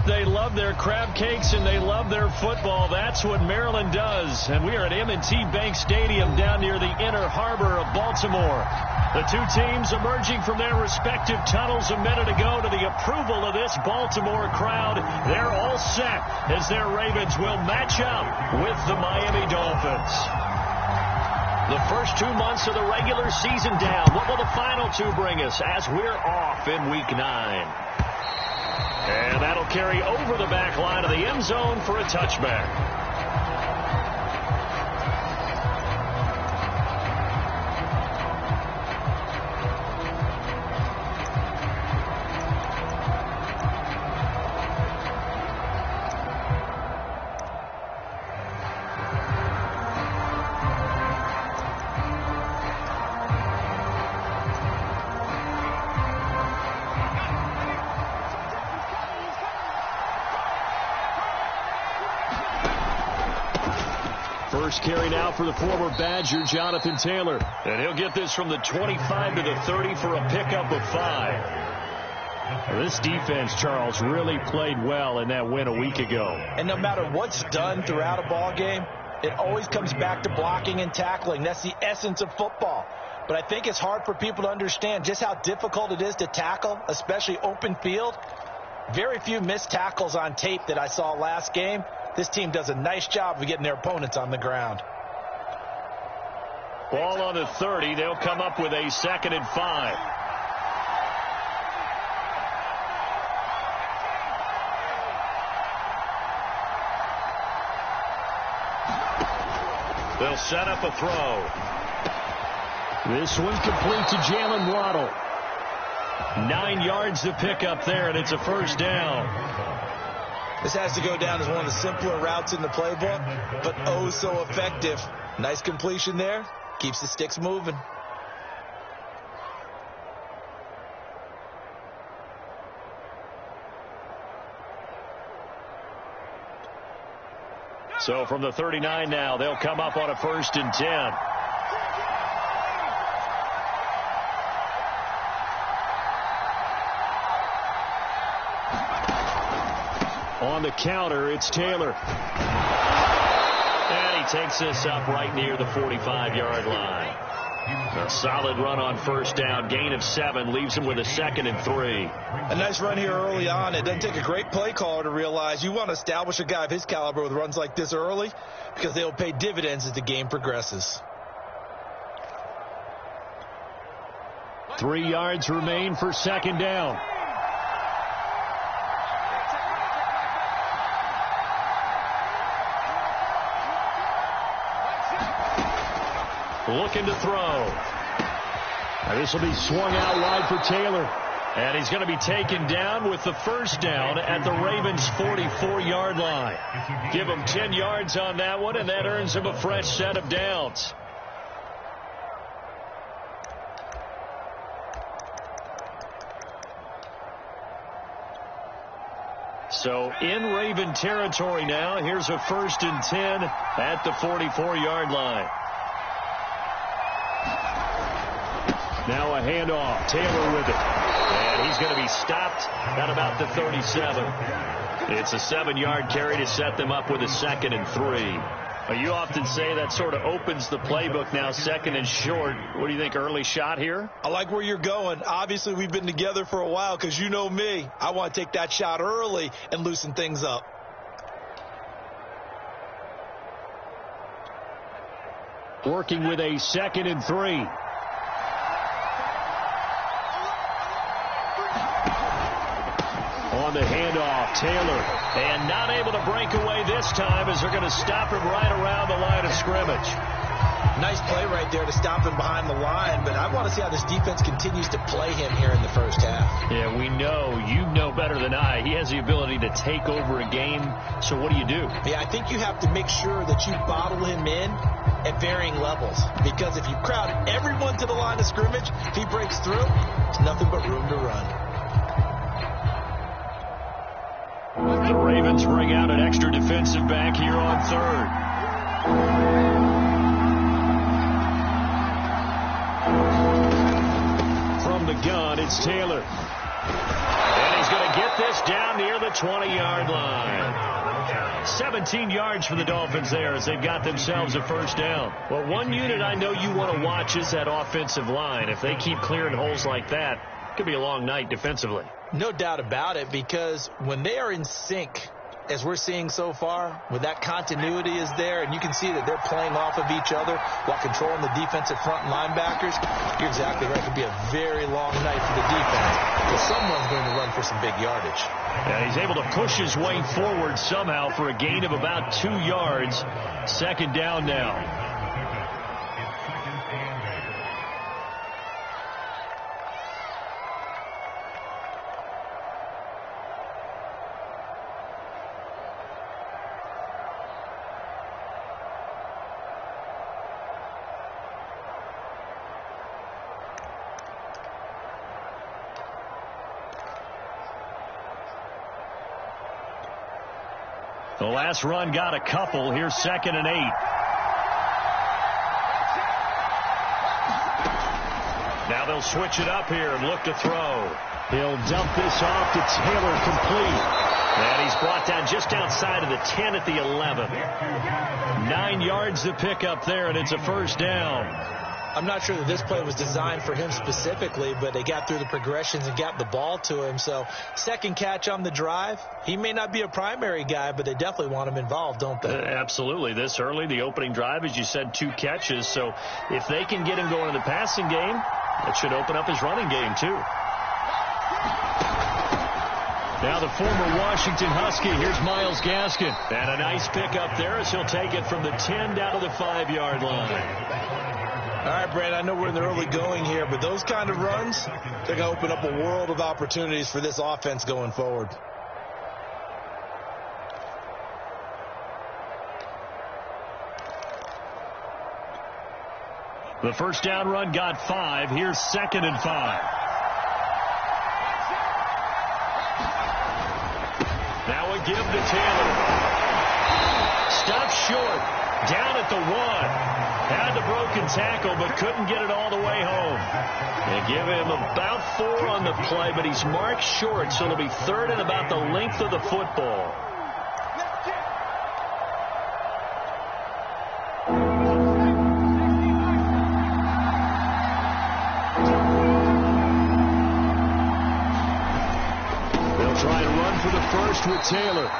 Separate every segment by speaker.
Speaker 1: they love their crab cakes and they love their football. That's what Maryland does. And we are at M&T Bank Stadium down near the Inner Harbor of Baltimore. The two teams emerging from their respective tunnels a minute ago to the approval of this Baltimore crowd. They're all set as their Ravens will match up with the Miami Dolphins. The first 2 months of the regular season down. What will the final two bring us as we're off in Week 9? And that'll carry over the back line of the end zone for a touchback. First carry now for the former Badger, Jonathan Taylor. And he'll get this from the 25 to the 30 for a pickup of 5. This defense, Charles, really played well in that win a week ago.
Speaker 2: And no matter what's done throughout a ball game, it always comes back to blocking and tackling. That's the essence of football. But I think it's hard for people to understand just how difficult it is to tackle, especially open field. Very few missed tackles on tape that I saw last game. This team does a nice job of getting their opponents on the ground.
Speaker 1: Ball on the 30. They'll come up with a 2nd and 5. They'll set up a throw. This one complete to Jalen Waddle. 9 yards to pick up there, and it's a first down.
Speaker 2: This has to go down as one of the simpler routes in the playbook, but oh so effective. Nice completion there. Keeps the sticks moving.
Speaker 1: So from the 39 now, they'll come up on a 1st and 10. On the counter, it's Taylor. And he takes this up right near the 45-yard line. A solid run on first down. Gain of 7 leaves him with a 2nd and 3.
Speaker 2: A nice run here early on. It doesn't take a great play caller to realize you want to establish a guy of his caliber with runs like this early because they will pay dividends as the game progresses.
Speaker 1: 3 yards remain for 2nd down. Looking to throw. This will be swung out wide for Taylor. And he's going to be taken down with the first down at the Ravens' 44-yard line. Give him 10 yards on that one, and that earns him a fresh set of downs. So in Raven territory now. Here's a 1st and 10 at the 44-yard line. Now a handoff. Taylor with it. And he's going to be stopped at about the 37. It's a 7-yard carry to set them up with a 2nd and 3. You often say that sort of opens the playbook now, 2nd and short. What do you think, early shot here?
Speaker 2: I like where you're going. Obviously, we've been together for a while because you know me. I want to take that shot early and loosen things up.
Speaker 1: Working with a 2nd and 3. On the handoff, Taylor. And not able to break away this time as they're going to stop him right around the line of scrimmage.
Speaker 2: Nice play right there to stop him behind the line, but I want to see how this defense continues to play him here in the first half.
Speaker 1: Yeah, we know. You know better than I. He has the ability to take over a game. So what do you do?
Speaker 2: Yeah, I think you have to make sure that you bottle him in at varying levels, because if you crowd everyone to the line of scrimmage, if he breaks through, there's nothing but room to run.
Speaker 1: The Ravens bring out an extra defensive back here on 3rd. From the gun, it's Taylor. And he's going to get this down near the 20-yard line. 17 yards for the Dolphins there as they've got themselves a first down. Well, one unit I know you want to watch is that offensive line. If they keep clearing holes like that, it could be a long night defensively.
Speaker 2: No doubt about it, because when they are in sync, as we're seeing so far, when that continuity is there, and you can see that they're playing off of each other while controlling the defensive front linebackers, you're exactly right. It could be a very long night for the defense, because someone's going to run for some big yardage.
Speaker 1: Yeah, he's able to push his way forward somehow for a gain of about 2 yards. Second down now. The last run got a couple. Here's 2nd and 8. Now they'll switch it up here and look to throw. He'll dump this off to Taylor, complete. And he's brought down just outside of the 10 at the 11. 9 yards to pick up there, and it's a first down.
Speaker 2: I'm not sure that this play was designed for him specifically, but they got through the progressions and got the ball to him. So second catch on the drive. He may not be a primary guy, but they definitely want him involved, don't they?
Speaker 1: Absolutely. This early, the opening drive, as you said, 2 catches. So if they can get him going in the passing game, that should open up his running game too. Now the former Washington Husky. Here's Myles Gaskin. And a nice pickup there as he'll take it from the 10 down to the 5-yard line.
Speaker 2: All right, Brad, I know we're in the early going here, but those kind of runs, they're going to open up a world of opportunities for this offense going forward.
Speaker 1: The first down run got 5. Here's 2nd and 5. Now a give to Taylor. Stopped short. Down at the 1. Had the broken tackle, but couldn't get it all the way home. They give him about 4 on the play, but he's marked short, so it'll be 3rd and about the length of the football. They'll try to run for the first with Taylor.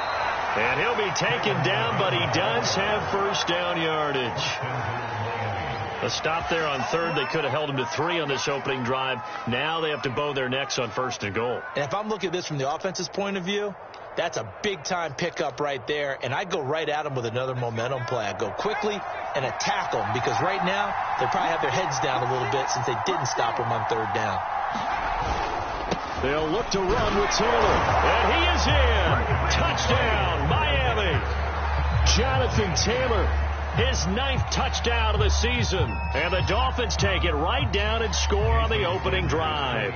Speaker 1: And he'll be taken down, but he does have first down yardage. A stop there on 3rd. They could have held him to 3 on this opening drive. Now they have to bow their necks on 1st and goal.
Speaker 2: And if I'm looking at this from the offense's point of view, that's a big-time pickup right there. And I'd go right at him with another momentum play. I'd go quickly and attack them, because right now they probably have their heads down a little bit since they didn't stop him on 3rd down.
Speaker 1: They'll look to run with Taylor. And he is in. Touchdown, Miami. Jonathan Taylor, his 9th touchdown of the season. And the Dolphins take it right down and score on the opening drive.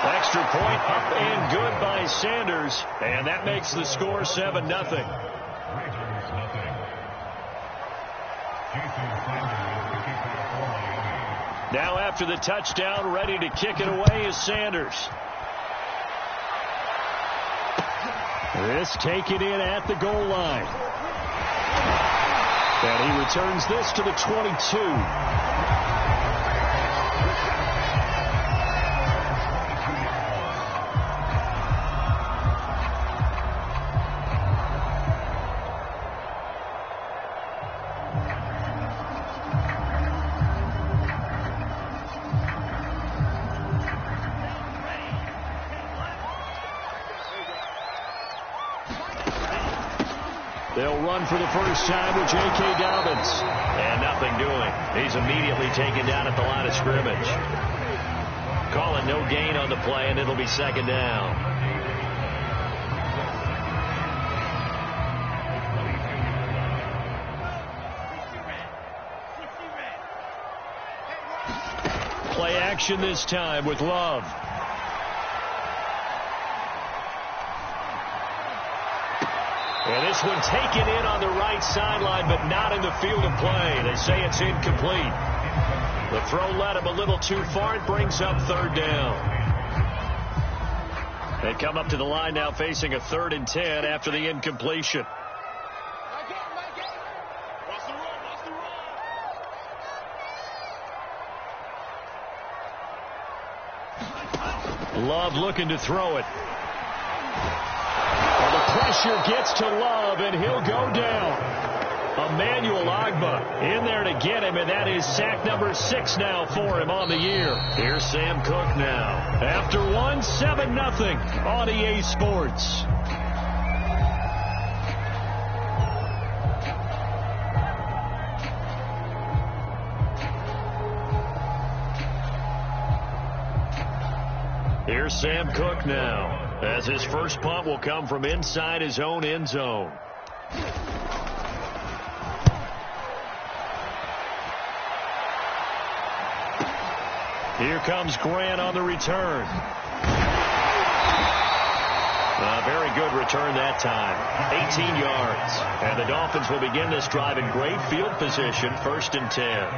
Speaker 1: Extra point up and good by Sanders. And that makes the score 7-0. Now after the touchdown, ready to kick it away is Sanders. This taken in at the goal line. And he returns this to the 22. They'll run for the first time with J.K. Dobbins. And nothing doing. He's immediately taken down at the line of scrimmage. Calling no gain on the play, and it'll be 2nd down. Play action this time with Love. And this one taken in on the right sideline, but not in the field of play. They say it's incomplete. The throw led him a little too far. It brings up third down. They come up to the line now facing a 3rd and 10 after the incompletion. Love looking to throw it. Well, the pressure gets to Love, and he'll go down. Emmanuel Ogbah in there to get him, and that is sack number 6 now for him on the year. Here's Sam Cook now. After one, 7-0 on EA Sports. Here's Sam Cook now, as his first punt will come from inside his own end zone. Here comes Grant on the return. A very good return that time. 18 yards. And the Dolphins will begin this drive in great field position, 1st and 10.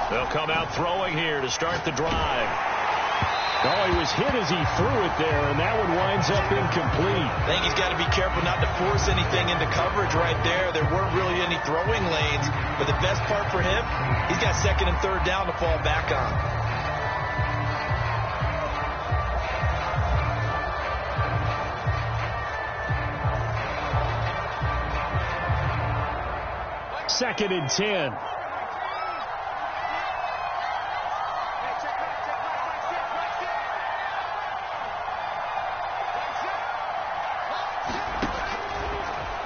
Speaker 1: They'll come out throwing here to start the drive. Oh, he was hit as he threw it there, and that one winds up incomplete.
Speaker 2: I think he's got to be careful not to force anything into coverage right there. There weren't really any throwing lanes, but the best part for him, he's got 2nd and 3rd down to fall back on.
Speaker 1: Second and 10.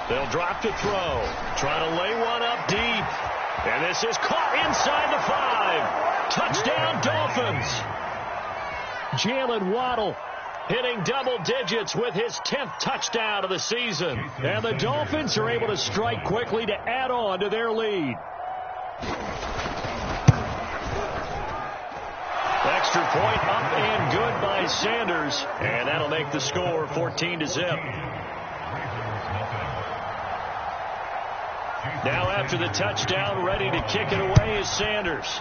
Speaker 1: They'll drop to throw. Trying to lay one up deep. And this is caught inside the 5. Touchdown, Dolphins. Jalen Waddle hitting double digits with his 10th touchdown of the season. And the Dolphins are able to strike quickly to add on to their lead. Extra point up and good by Sanders. And that'll make the score 14-0. Now after the touchdown, ready to kick it away is Sanders.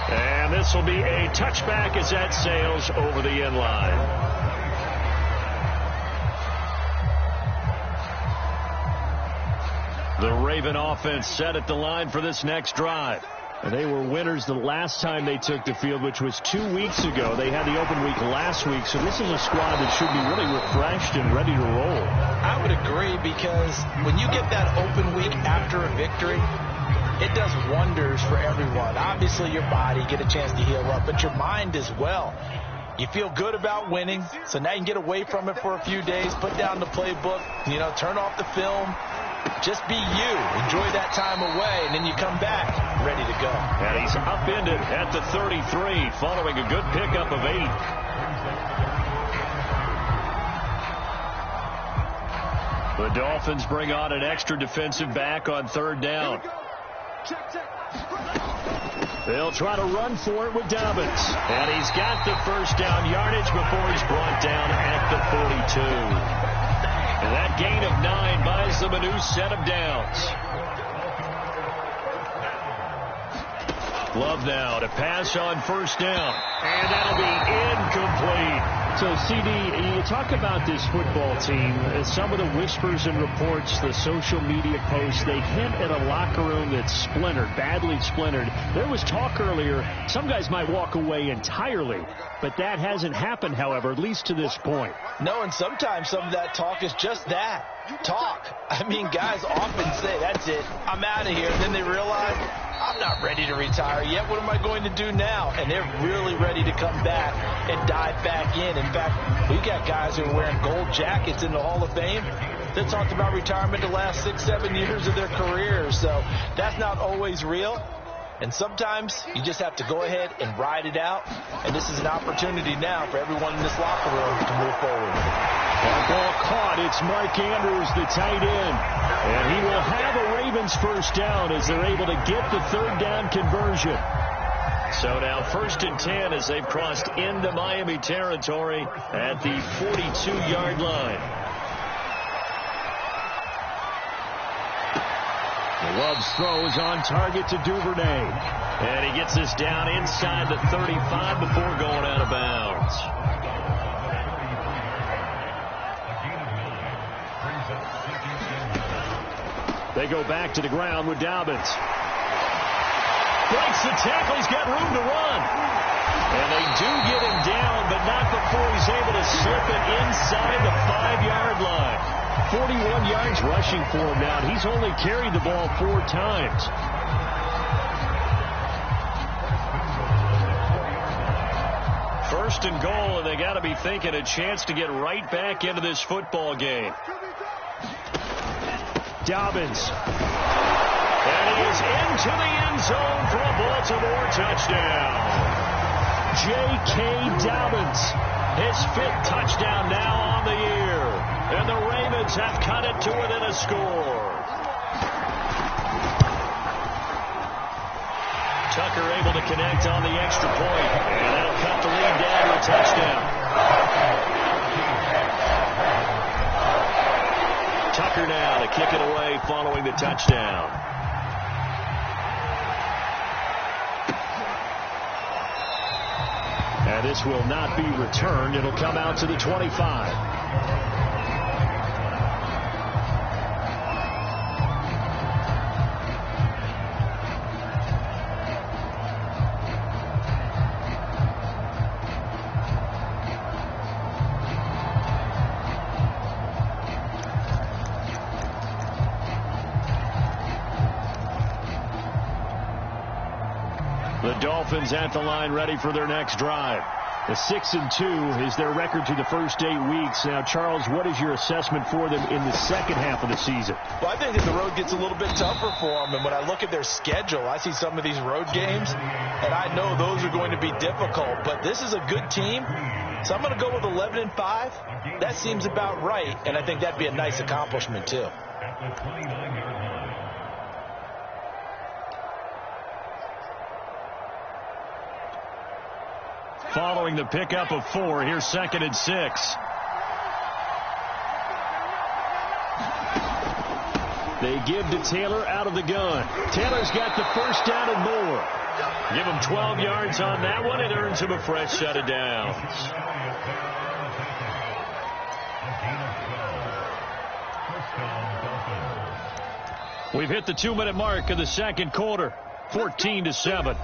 Speaker 1: And this will be a touchback as that sails over the end line. The Raven offense set at the line for this next drive. And they were winners the last time they took the field, which was 2 weeks ago. They had the open week last week, so this is a squad that should be really refreshed and ready to roll.
Speaker 2: I would agree, because when you get that open week after a victory, it does wonders for everyone. Obviously, your body, get a chance to heal up, but your mind as well. You feel good about winning, so now you can get away from it for a few days, put down the playbook, turn off the film. Just be you. Enjoy that time away, and then you come back ready to go.
Speaker 1: And he's upended at the 33 following a good pickup of 8. The Dolphins bring on an extra defensive back on 3rd down. They'll try to run for it with Dobbins. And he's got the first down yardage before he's brought down at the 42. And that gain of 9 buys them a new set of downs. Love now to pass on 1st down. And that'll be incomplete.
Speaker 3: So, CD, you talk about this football team, some of the whispers and reports, the social media posts, they hint at a locker room that's splintered, badly splintered. There was talk earlier, some guys might walk away entirely, but that hasn't happened, however, at least to this point.
Speaker 2: No, and sometimes some of that talk is just that. talk. I mean, guys often say, that's it, I'm out of here. And then they realize, I'm not ready to retire yet. What am I going to do now? And they're really ready to come back and dive back in. In fact, we got guys who are wearing gold jackets in the Hall of Fame that talked about retirement the last 6-7 years of their careers. So that's not always real. And sometimes you just have to go ahead and ride it out. And this is an opportunity now for everyone in this locker room to move forward.
Speaker 3: And the ball caught. It's Mark Andrews, the tight end. And he will have a Ravens first down as they're able to get the third down conversion.
Speaker 1: So now 1st and 10 as they've crossed into Miami territory at the 42-yard line.
Speaker 3: Love's throw is on target to Duvernay.
Speaker 1: And he gets this down inside the 35 before going out of bounds.
Speaker 3: They go back to the ground with Dobbins.
Speaker 1: Breaks the tackle. He's got room to run. And they do get him down, but not before he's able to slip it inside the 5-yard line.
Speaker 3: 41 yards rushing for him now. He's only carried the ball 4 times.
Speaker 1: First and goal, and they got to be thinking a chance to get right back into this football game.
Speaker 3: Dobbins.
Speaker 1: And he is into the end zone for a Baltimore touchdown.
Speaker 3: J.K. Dobbins.
Speaker 1: His 5th touchdown now on the year. And the Ravens have cut it to within a score. Tucker able to connect on the extra point. And that'll cut the lead down to a touchdown. Tucker now to kick it away following the touchdown.
Speaker 3: And this will not be returned. It'll come out to the 25.
Speaker 1: The Dolphins at the line ready for their next drive.
Speaker 3: The 6-2 is their record through the first 8 weeks. Now, Charles, what is your assessment for them in the second half of the season?
Speaker 2: Well, I think that the road gets a little bit tougher for them. And when I look at their schedule, I see some of these road games, and I know those are going to be difficult. But this is a good team, so I'm going to go with 11-5. That seems about right, and I think that'd be a nice accomplishment, too.
Speaker 1: Following the pickup of 4, here's 2nd and 6.
Speaker 3: They give to Taylor out of the gun. Taylor's got the first down and more.
Speaker 1: Give him 12 yards on that one. It earns him a fresh set of downs. We've hit the 2-minute mark of the second quarter. 14-7.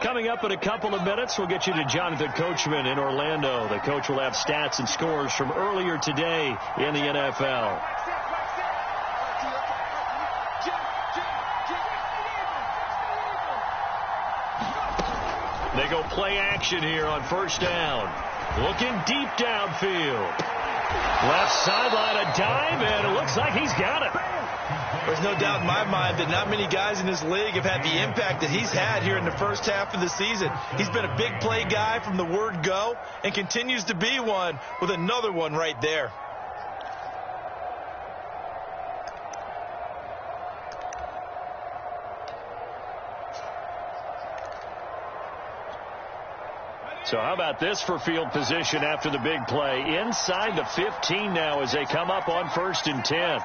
Speaker 1: Coming up in a couple of minutes, we'll get you to Jonathan Coachman in Orlando. The coach will have stats and scores from earlier today in the NFL. They go play action here on first down. Looking deep downfield. Left sideline, a dive, and it looks like he's got it.
Speaker 2: There's no doubt in my mind that not many guys in this league have had the impact that he's had here in the first half of the season. He's been a big play guy from the word go and continues to be one with another one right there.
Speaker 1: So how about this for field position after the big play? Inside the 15 now as they come up on 1st and 10.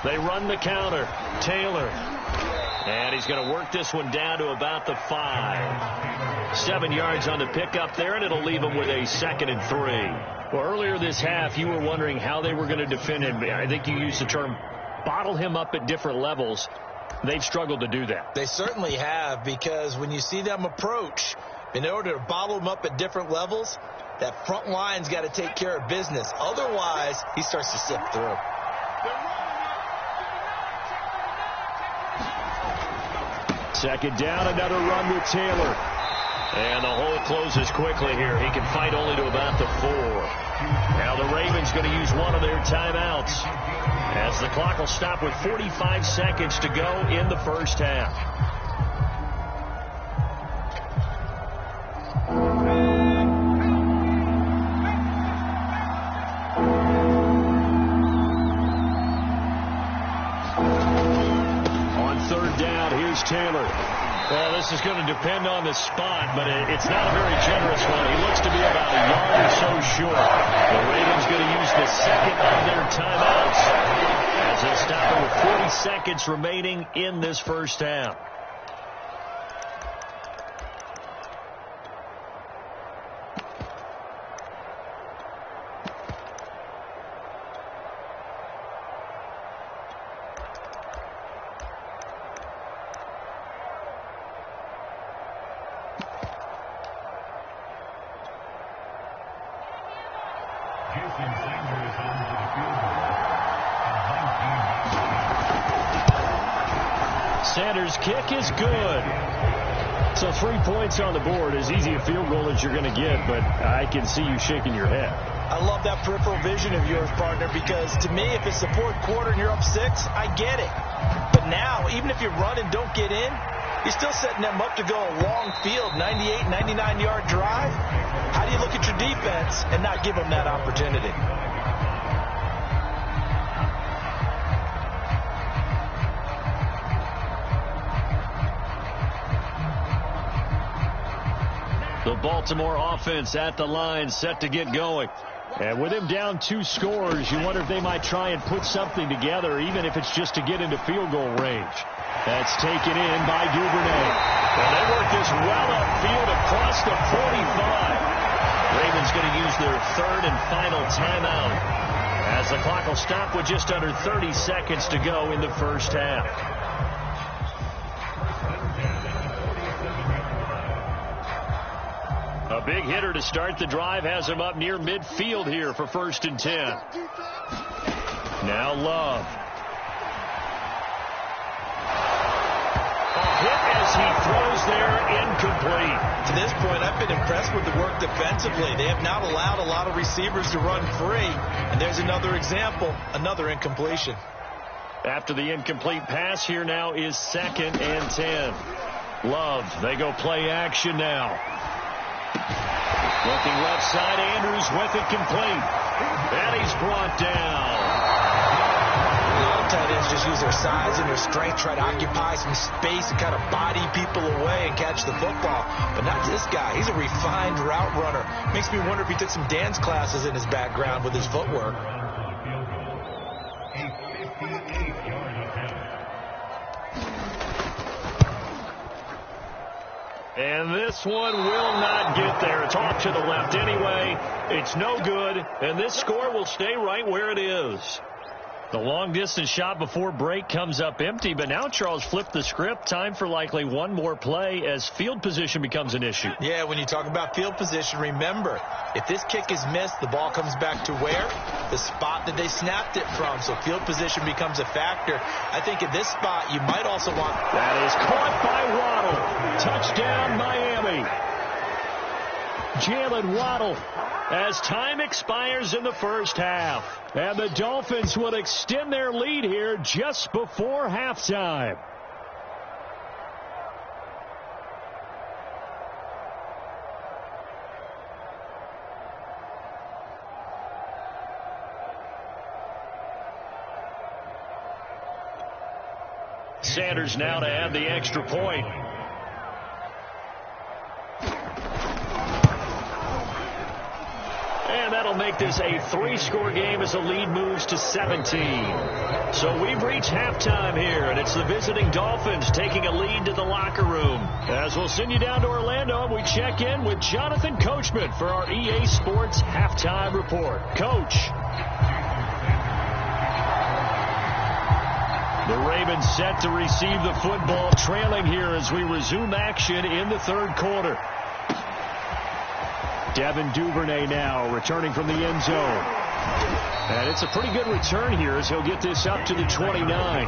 Speaker 1: They run the counter. Taylor. And he's going to work this one down to about the 5. 7 yards on the pickup there, and it'll leave them with a 2nd and 3. Well, earlier this half, you were wondering how they were going to defend him. I think you used the term bottle him up at different levels. They've struggled to do that.
Speaker 2: They certainly have, because when you see them approach, in order to bottle him up at different levels, that front line's got to take care of business. Otherwise, he starts to slip through.
Speaker 1: Second down, another run with Taylor. And the hole closes quickly here. He can fight only to about the 4. Now the Ravens going to use one of their timeouts, as the clock will stop with 45 seconds to go in the first half. On third down, here's Taylor. Well, this is going to depend on the spot, but it's not a very generous one. He looks to be about a yard or so short. The Ravens going to use the second of their timeouts, as they'll stop it with 40 seconds remaining in this first half. Sanders' kick is good. So 3 points on the board, as easy a field goal as you're going to get, but I can see you shaking your head.
Speaker 2: I love that peripheral vision of yours, partner, because to me, if it's the fourth quarter and you're up 6, I get it. But now, even if you run and don't get in, you're still setting them up to go a long field, 98, 99-yard drive. How do you look at your defense and not give them that opportunity?
Speaker 1: The Baltimore offense at the line, set to get going. And with him down 2 scores, you wonder if they might try and put something together, even if it's just to get into field goal range. That's taken in by Duvernay. And they work this well upfield across the 45. Ravens going to use their 3rd and final timeout, as the clock will stop with just under 30 seconds to go in the first half. A big hitter to start the drive has him up near midfield here for 1st and 10. Now Love. A hit as he throws there, incomplete.
Speaker 2: To this point, I've been impressed with the work defensively. They have not allowed a lot of receivers to run free. And there's another example, another incompletion.
Speaker 1: After the incomplete pass, here now is 2nd and 10. Love, they go play action now. Looking left side, Andrews with it complete. And he's brought down.
Speaker 2: A lot of tight ends just use their size and their strength, try to occupy some space and kind of body people away and catch the football. But not this guy. He's a refined route runner. Makes me wonder if he took some dance classes in his background with his footwork.
Speaker 1: And this one will not get there. It's off to the left anyway. It's no good, and this score will stay right where it is. The long-distance shot before break comes up empty, but now Charles flipped the script. Time for likely one more play as field position becomes an issue.
Speaker 2: Yeah, when you talk about field position, remember, if this kick is missed, the ball comes back to where? The spot that they snapped it from. So field position becomes a factor. I think at this spot, you might also want...
Speaker 1: That is caught by Waddle. Touchdown, Miami. Jalen Waddle, as time expires in the first half. And the Dolphins will extend their lead here just before halftime. Sanders now to add the extra point. And that'll that'll make this a 3-score game as the lead moves to 17. So we've reached halftime here, and it's the visiting Dolphins taking a lead to the locker room. As we'll send you down to Orlando, we check in with Jonathan Coachman for our EA Sports Halftime Report. Coach. The Ravens set to receive the football, trailing here as we resume action in the third quarter. Devin Duvernay now returning from the end zone. And it's a pretty good return here as he'll get this up to the 29.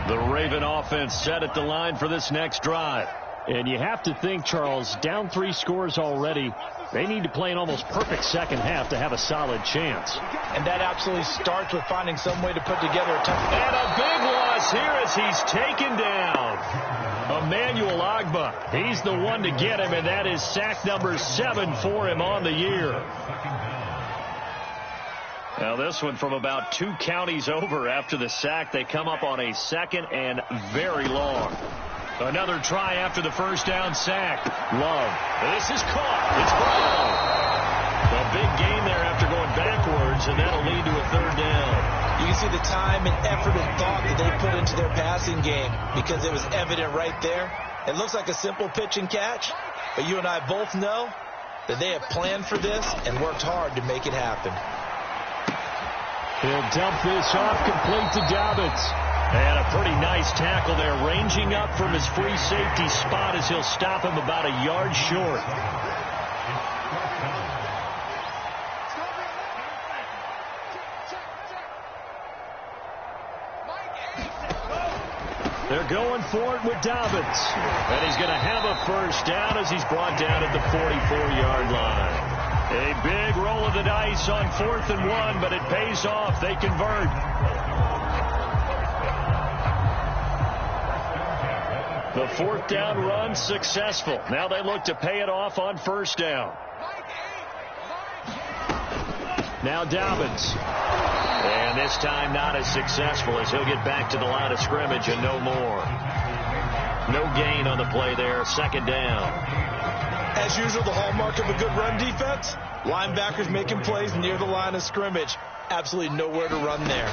Speaker 1: The Raven offense set at the line for this next drive. And you have to think, Charles, down 3 scores already. They need to play an almost perfect second half to have a solid chance.
Speaker 2: And that absolutely starts with finding some way to put together a tough.
Speaker 1: And a big loss here as he's taken down. Emmanuel Ogbah. He's the one to get him, and that is sack number 7 for him on the year. Now this one from about 2 counties over after the sack. They come up on a second and very long. Another try after the first down sack. Love. This is caught. It's Brown. A big gain there after going backwards, and that'll lead to a third down.
Speaker 2: You can see the time and effort and thought that they put into their passing game because it was evident right there. It looks like a simple pitch and catch, but you and I both know that they have planned for this and worked hard to make it happen.
Speaker 3: He'll dump this off complete to Dobbins.
Speaker 1: And a pretty nice tackle there, ranging up from his free safety spot as he'll stop him about a yard short. They're going for it with Dobbins. And he's going to have a first down as he's brought down at the 44-yard line. A big roll of the dice on 4th and 1, but it pays off. They convert. The 4th down run successful. Now they look to pay it off on 1st down. Now Dobbins. And this time not as successful as he'll get back to the line of scrimmage and no more. No gain on the play there. 2nd down.
Speaker 2: As usual, the hallmark of a good run defense, linebackers making plays near the line of scrimmage. Absolutely nowhere to run there.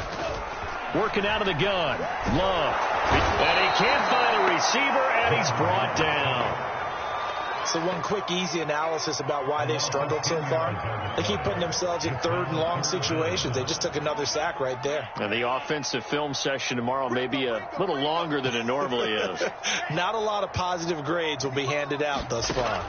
Speaker 1: Working out of the gun. Love. And he can't find a receiver, and he's brought down.
Speaker 2: So one quick, easy analysis about why they've struggled so far. They keep putting themselves in 3rd and long situations. They just took another sack right there.
Speaker 1: And the offensive film session tomorrow may be a little longer than it normally is.
Speaker 2: Not a lot of positive grades will be handed out thus far.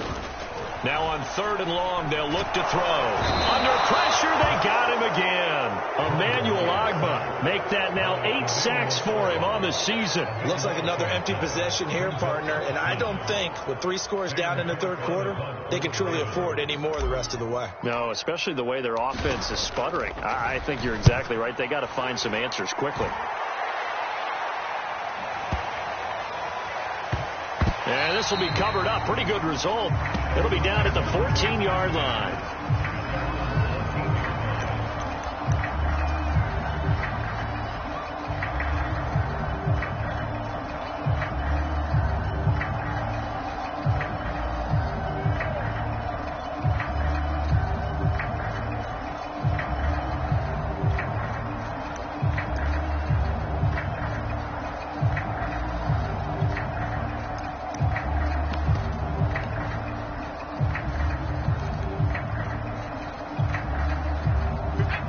Speaker 1: Now on 3rd and long, they'll look to throw. Under pressure, they got him again. Emmanuel Ogbah make that now 8 sacks for him on the season.
Speaker 2: Looks like another empty possession here, partner. And I don't think with 3 scores down in the 3rd quarter, they can truly afford any more the rest of the way.
Speaker 1: No, especially the way their offense is sputtering. I think you're exactly right. They got to find some answers quickly. And this will be covered up. Pretty good result. It'll be down at the 14-yard line.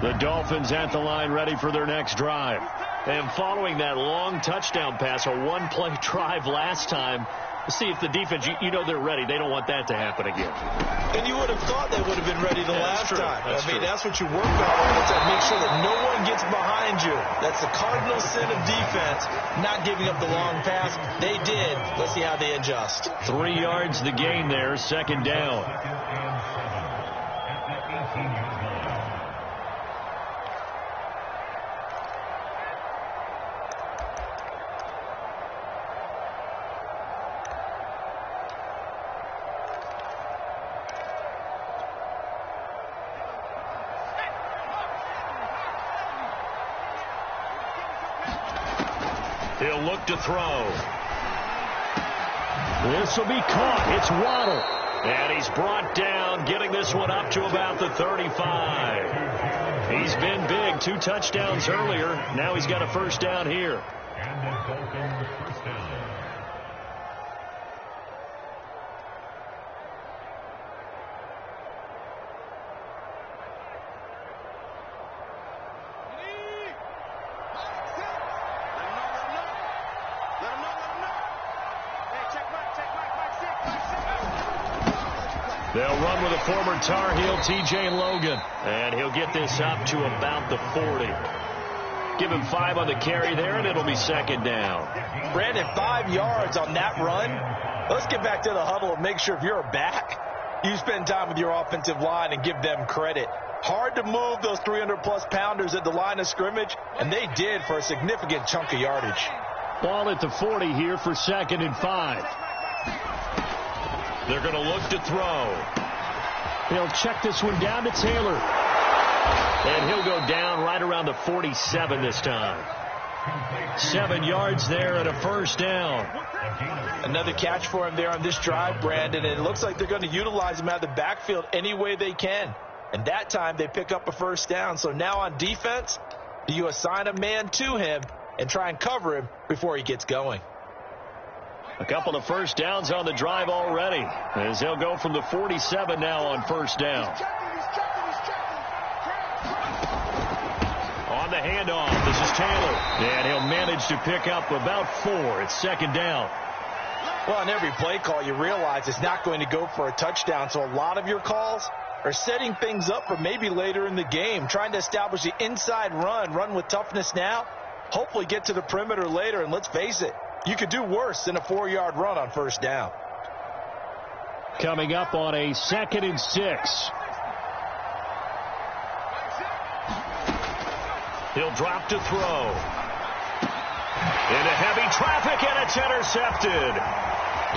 Speaker 1: The Dolphins at the line ready for their next drive. And following that long touchdown pass, a 1-play drive last time, see if the defense, you know they're ready. They don't want that to happen again.
Speaker 2: And you would have thought they would have been ready the last time. That's what you work on. To make sure that no one gets behind you. That's the cardinal sin of defense, not giving up the long pass. They did. Let's see how they adjust.
Speaker 1: 3 yards the gain there, 2nd down. He'll look to throw.
Speaker 3: This will be caught. It's Waddle.
Speaker 1: And he's brought down, getting this one up to about the 35. He's been big. 2 touchdowns earlier. Now he's got a first down here.
Speaker 4: And the Dolphins first down.
Speaker 1: They'll run with a former Tar Heel, TJ Logan. And he'll get this up to about the 40. Give him 5 on the carry there, and it'll be second down.
Speaker 2: Brandon, 5 yards on that run. Let's get back to the huddle and make sure if you're a back, you spend time with your offensive line and give them credit. Hard to move those 300-plus pounders at the line of scrimmage, and they did for a significant chunk of yardage.
Speaker 3: Ball at the 40 here for 2nd and 5.
Speaker 1: They're going to look to throw.
Speaker 3: They'll check this one down to Taylor.
Speaker 1: And he'll go down right around the 47 this time.
Speaker 3: 7 yards there and a first down.
Speaker 2: Another catch for him there on this drive, Brandon, and it looks like they're going to utilize him out of the backfield any way they can. And that time they pick up a first down. So now on defense, do you assign a man to him and try and cover him before he gets going?
Speaker 1: A couple of first downs on the drive already, as they'll go from the 47 now on first down. On the handoff, this is Taylor. And he'll manage to pick up about 4. It's second down.
Speaker 2: Well, on every play call, you realize it's not going to go for a touchdown. So a lot of your calls are setting things up for maybe later in the game, trying to establish the inside run with toughness now, hopefully get to the perimeter later. And let's face it, you could do worse than a 4-yard run on first down.
Speaker 3: Coming up on a 2nd and 6.
Speaker 1: He'll drop to throw. Into heavy traffic, and it's intercepted.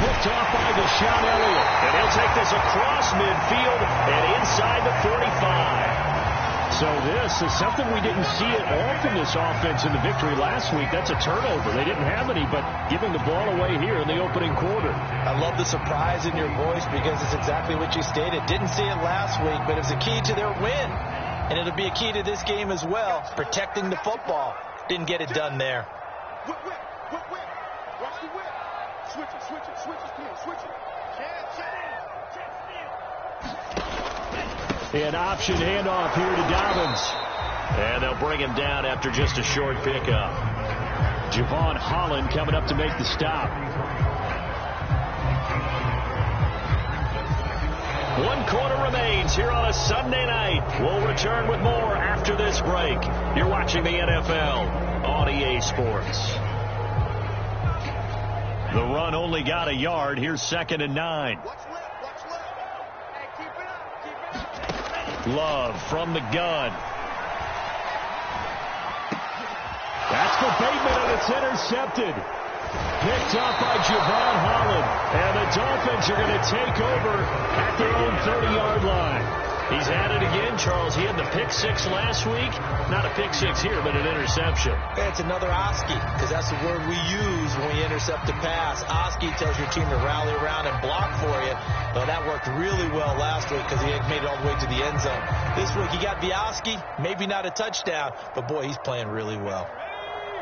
Speaker 3: Picked off by Deshaun Elliott.
Speaker 1: And he'll take this across midfield and inside the 45.
Speaker 3: So this is something we didn't see it all from this offense in the victory last week. That's a turnover. They didn't have any, but giving the ball away here in the opening quarter.
Speaker 2: I love the surprise in your voice because it's exactly what you stated. Didn't see it last week, but it was a key to their win. And it'll be a key to this game as well, protecting the football. Didn't get it done there.
Speaker 3: An option handoff here to Dobbins.
Speaker 1: And they'll bring him down after just a short pickup.
Speaker 3: Javon Holland coming up to make the stop.
Speaker 1: 1 quarter remains here on a Sunday night. We'll return with more after this break. You're watching the NFL on EA Sports. The run only got a yard. Here's 2nd and 9. Love from the gun.
Speaker 3: That's for Bateman, and it's intercepted. Picked up by Javon Holland. And the Dolphins are going to take over at their own 30-yard line.
Speaker 1: He's at it again, Charles. He had the pick 6 last week. Not a pick 6 here, but an interception.
Speaker 2: It's another Oski, because that's the word we use when we intercept a pass. Oski tells your team to rally around and block for you. Well, that worked really well last week because he had made it all the way to the end zone. This week, he got the Oski, maybe not a touchdown, but boy, he's playing really well.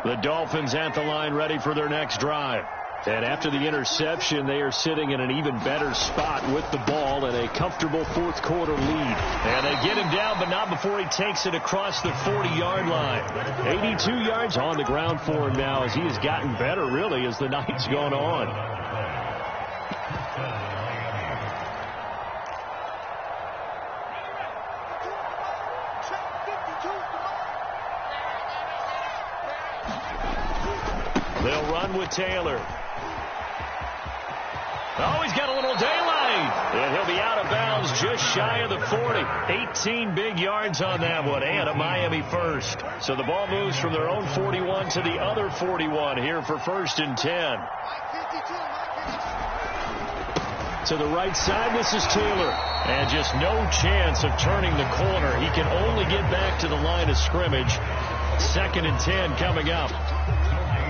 Speaker 3: The Dolphins at the line ready for their next drive. And after the interception, they are sitting in an even better spot with the ball and a comfortable 4th quarter lead.
Speaker 1: And they get him down, but not before he takes it across the 40-yard line.
Speaker 3: 82 yards on the ground for him now as he has gotten better, really, as the night's gone on.
Speaker 1: They'll run with Taylor. Oh, he's got a little daylight. And he'll be out of bounds just shy of the 40. 18 big yards on that one, and a Miami first. So the ball moves from their own 41 to the other 41 here for 1st and 10.
Speaker 3: To the right side, this is Taylor.
Speaker 1: And just no chance of turning the corner. He can only get back to the line of scrimmage. 2nd and 10 coming up.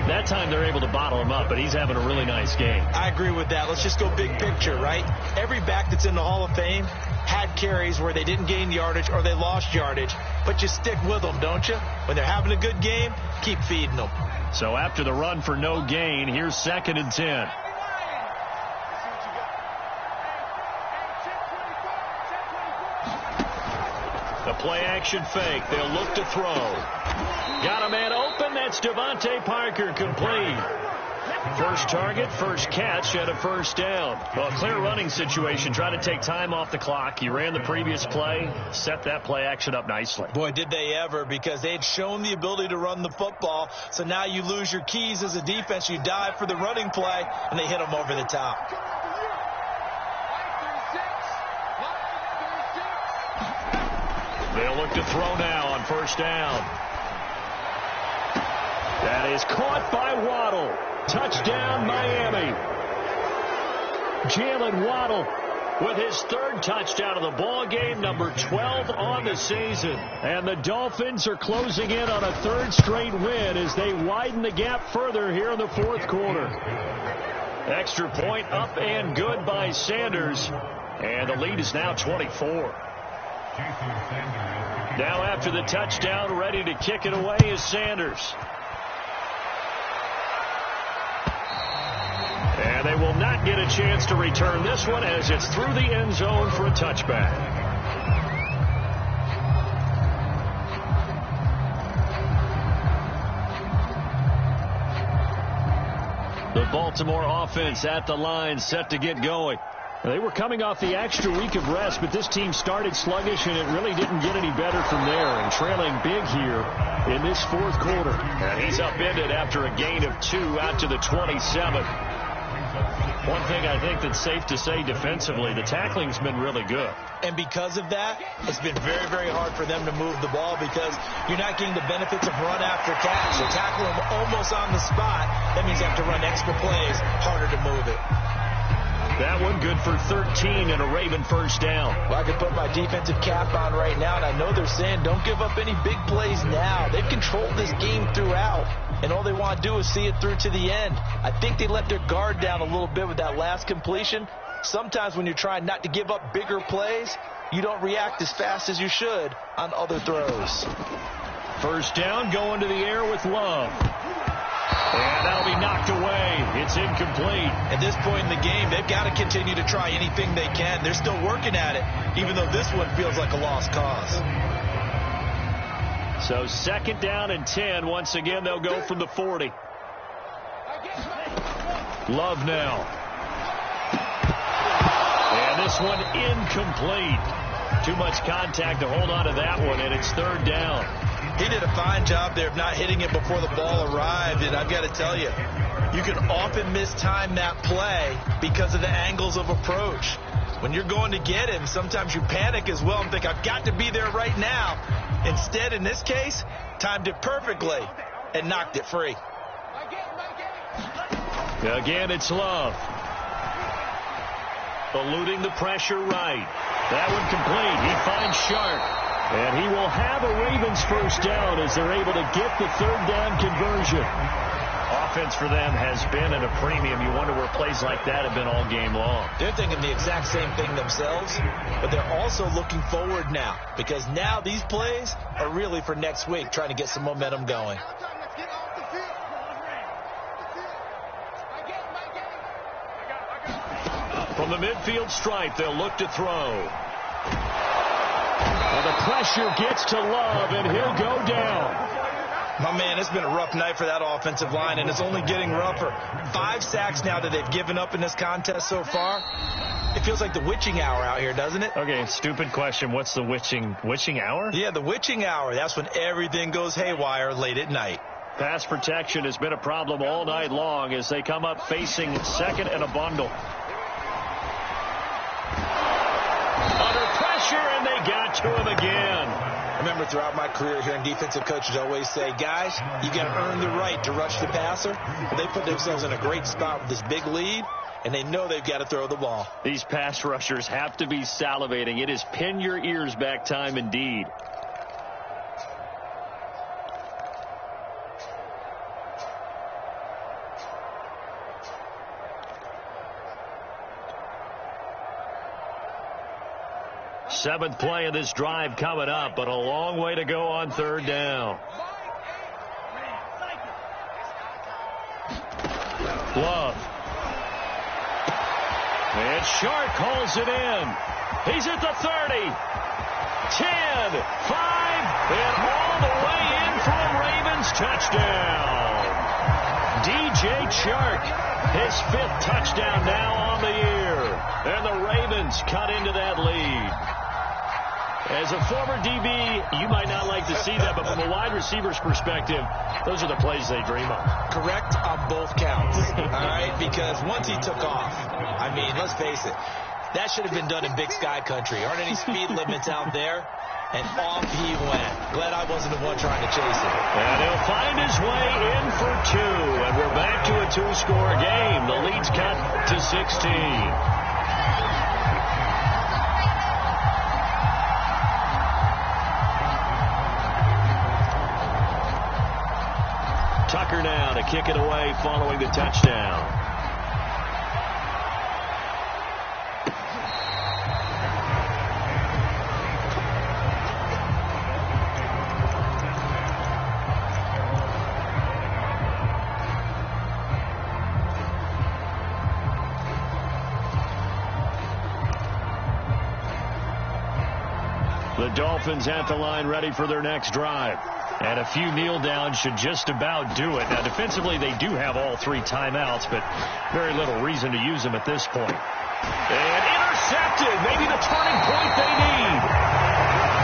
Speaker 1: That time they're able to bottle him up, but he's having a really nice game.
Speaker 2: I agree with that. Let's just go big picture, right? Every back that's in the Hall of Fame had carries where they didn't gain yardage or they lost yardage, but you stick with them, don't you? When they're having a good game, keep feeding them.
Speaker 1: So after the run for no gain, here's 2nd and 10. The play action fake. They'll look to throw. Got a man open. That's Devontae Parker, complete. First target, first catch, and a first down. Well, a clear running situation. Trying to take time off the clock. You ran the previous play, set that play action up nicely.
Speaker 2: Boy, did they ever, because they had shown the ability to run the football. So now you lose your keys as a defense. You dive for the running play, and they hit them over the top.
Speaker 1: They'll look to throw now on first down. That is caught by Waddle. Touchdown, Miami. Jalen Waddle with his 3rd touchdown of the ball game, number 12 on the season. And the Dolphins are closing in on a 3rd straight win as they widen the gap further here in the 4th quarter. Extra point up and good by Sanders. And the lead is now 24. Now after the touchdown, ready to kick it away is Sanders. And they will not get a chance to return this one as it's through the end zone for a touchback. The Baltimore offense at the line, set to get going. They were coming off the extra week of rest, but this team started sluggish, and it really didn't get any better from there, and trailing big here in this 4th quarter. And he's upended after a gain of 2 out to the 27. One thing I think that's safe to say defensively, the tackling's been really good.
Speaker 2: And because of that, it's been very, very hard for them to move the ball because you're not getting the benefits of run after catch. You're tackling them almost on the spot. That means you have to run extra plays, harder to move it.
Speaker 1: That one good for 13 and a Raven first down.
Speaker 2: Well, I can put my defensive cap on right now, and I know they're saying don't give up any big plays now. They've controlled this game throughout, and all they want to do is see it through to the end. I think they let their guard down a little bit with that last completion. Sometimes when you're trying not to give up bigger plays, you don't react as fast as you should on other throws.
Speaker 1: First down, going to the air with Love. And that'll be knocked away. It's incomplete.
Speaker 2: At this point in the game, they've got to continue to try anything they can. They're still working at it, even though this one feels like a lost cause.
Speaker 1: So 2nd down and 10. Once again, they'll go from the 40. Love now. And this one incomplete. Too much contact to hold on to that one, and it's 3rd down.
Speaker 2: He did a fine job there of not hitting it before the ball arrived, and I've got to tell you, you can often mistime that play because of the angles of approach. When you're going to get him, sometimes you panic as well and think, I've got to be there right now. Instead, in this case, timed it perfectly and knocked it free.
Speaker 1: Again, it's Love. Eluding the pressure right. That one complete. He finds Sharp. And he will have a Ravens first down as they're able to get the 3rd down conversion. Offense for them has been at a premium. You wonder where plays like that have been all game long.
Speaker 2: They're thinking the exact same thing themselves, but they're also looking forward now because now these plays are really for next week, trying to get some momentum going.
Speaker 1: From the midfield stripe, they'll look to throw. Well, the pressure gets to Love, and he'll go down.
Speaker 2: My man, it's been a rough night for that offensive line, and it's only getting rougher. 5 sacks now that they've given up in this contest so far. It feels like the witching hour out here, doesn't it?
Speaker 1: Okay, stupid question. What's the witching hour?
Speaker 2: Yeah, the witching hour. That's when everything goes haywire late at night.
Speaker 1: Pass protection has been a problem all night long as they come up facing 2nd and a bundle. Under pressure, and they got to him again.
Speaker 2: I remember throughout my career hearing defensive coaches always say, guys, you got to earn the right to rush the passer. But they put themselves in a great spot with this big lead, and they know they've got to throw the ball.
Speaker 1: These pass rushers have to be salivating. It is pin your ears back time indeed. Seventh play of this drive coming up, but a long way to go on third down. Love. And Shark calls it in. He's at the 30. 10, 5, and all the way in for a Ravens touchdown. DJ Chark, his 5th touchdown now on the year. And the Ravens cut into that lead. As a former DB, you might not like to see that, but from a wide receiver's perspective, those are the plays they dream of.
Speaker 2: Correct on both counts, all right? Because once he took off, I mean, let's face it, that should have been done in Big Sky country. Aren't any speed limits out there? And off he went. Glad I wasn't the one trying to chase him.
Speaker 1: And he'll find his way in for 2. And we're back to a 2-score game. The lead's cut to 16. Tucker now to kick it away following the touchdown. The Dolphins at the line ready for their next drive. And a few kneel downs should just about do it. Now, defensively, they do have all 3 timeouts, but very little reason to use them at this point. And intercepted. Maybe the turning point they need.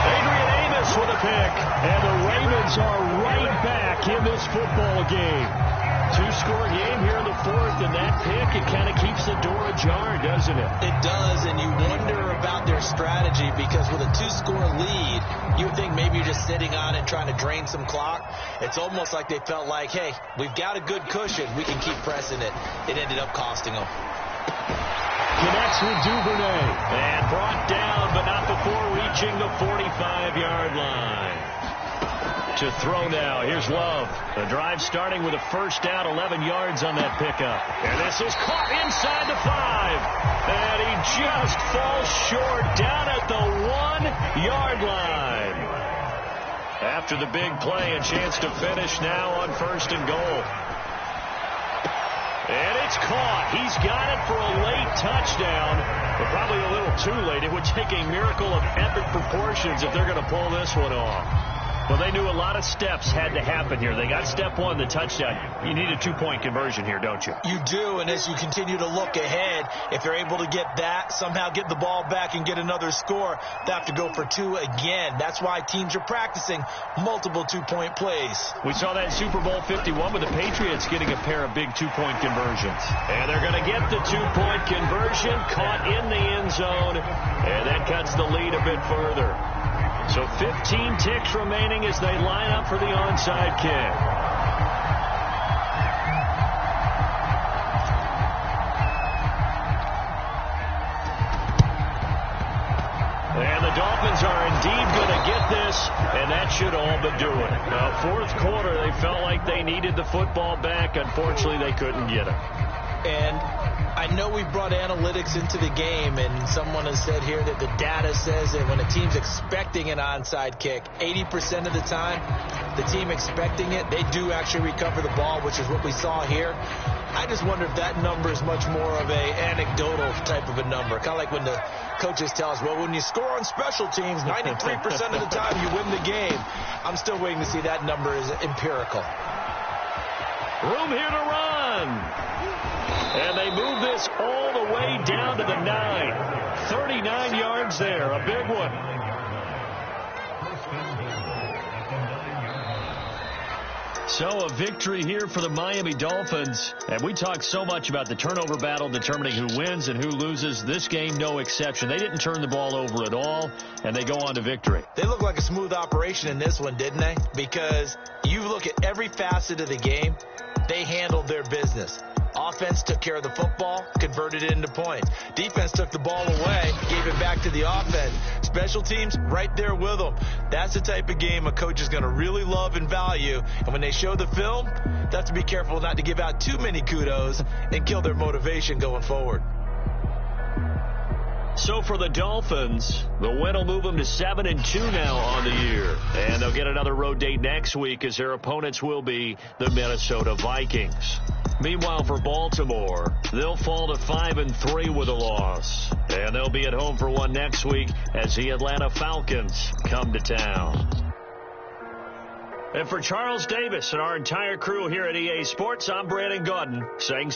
Speaker 1: Adrian Amos with a pick. And the Ravens are right back in this football game. 2-score game here in the 4th, and that pick, it kind of keeps the door ajar, doesn't it?
Speaker 2: It does, and you wonder about their strategy because with a 2-score lead, you would think maybe you're just sitting on it trying to drain some clock. It's almost like they felt like, hey, we've got a good cushion. We can keep pressing it. It ended up costing them.
Speaker 1: Connects with Duvernay. And brought down, but not before reaching the 45-yard line. To throw now. Here's Love. The drive starting with a first down, 11 yards on that pickup. And this is caught inside the 5. And he just falls short down at the 1-yard line. After the big play, a chance to finish now on 1st and goal. And it's caught. He's got it for a late touchdown, but probably a little too late. It would take a miracle of epic proportions if they're going to pull this one off. Well, they knew a lot of steps had to happen here. They got step 1, the touchdown. You need a 2-point conversion here, don't you?
Speaker 2: You do, and as you continue to look ahead, if they're able to get that, somehow get the ball back and get another score, they have to go for 2 again. That's why teams are practicing multiple 2-point plays.
Speaker 1: We saw that in Super Bowl 51 with the Patriots getting a pair of big 2-point conversions. And they're going to get the 2-point conversion, caught in the end zone, and that cuts the lead a bit further. So 15 ticks remaining as they line up for the onside kick. And the Dolphins are indeed going to get this, and that should all but do it. Now, 4th quarter, they felt like they needed the football back. Unfortunately, they couldn't get it.
Speaker 2: And I know we brought analytics into the game, and someone has said here that the data says that when a team's expecting an onside kick, 80% of the time, the team expecting it, they do actually recover the ball, which is what we saw here. I just wonder if that number is much more of a anecdotal type of a number. Kind of like when the coaches tell us, well, when you score on special teams, 93% of the time you win the game. I'm still waiting to see that number is empirical.
Speaker 1: Room here to run. And they move this all the way down to the 9. 39 yards there. A big one. So a victory here for the Miami Dolphins. And we talked so much about the turnover battle determining who wins and who loses. This game, no exception. They didn't turn the ball over at all, and they go on to victory.
Speaker 2: They look like a smooth operation in this one, didn't they? Because you look at every facet of the game, they handled their business. Offense took care of the football, converted it into points. Defense took the ball away, gave it back to the offense. Special teams, right there with them. That's the type of game a coach is going to really love and value. And when they show the film, they have to be careful not to give out too many kudos and kill their motivation going forward.
Speaker 1: So for the Dolphins, the win will move them to 7-2 now on the year. And they'll get another road date next week as their opponents will be the Minnesota Vikings. Meanwhile, for Baltimore, they'll fall to 5-3 with a loss. And they'll be at home for one next week as the Atlanta Falcons come to town. And for Charles Davis and our entire crew here at EA Sports, I'm Brandon Gaudin saying